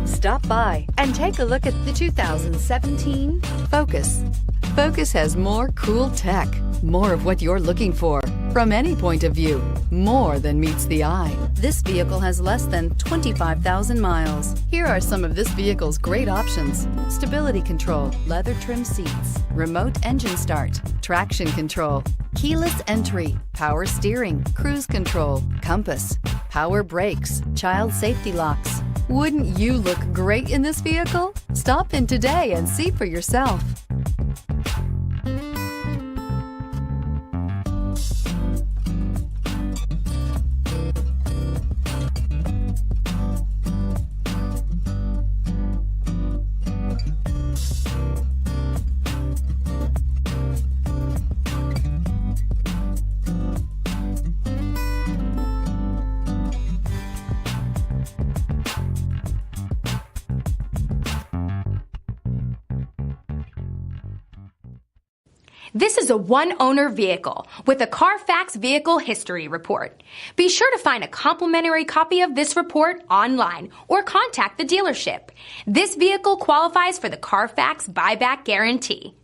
Stop by and take a look at the 2017 Focus. Focus has more cool tech, more of what you're looking for. From any point of view, more than meets the eye. This vehicle has less than 25,000 miles. Here are some of this vehicle's great options: stability control, leather trim seats, remote engine start, traction control, keyless entry, power steering, cruise control, compass, power brakes, child safety locks. Wouldn't you look great in this vehicle? Stop in today and see for yourself. This is a one-owner vehicle with a Carfax Vehicle History Report. Be sure to find a complimentary copy of this report online or contact the dealership. This vehicle qualifies for the Carfax Buyback Guarantee.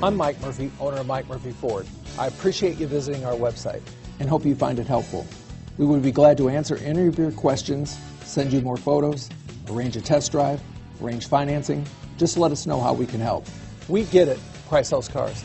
I'm Mike Murphy, owner of Mike Murphy Ford. I appreciate you visiting our website and hope you find it helpful. We would be glad to answer any of your questions, send you more photos, arrange a test drive, arrange financing. Just let us know how we can help. We get it. Price sells cars.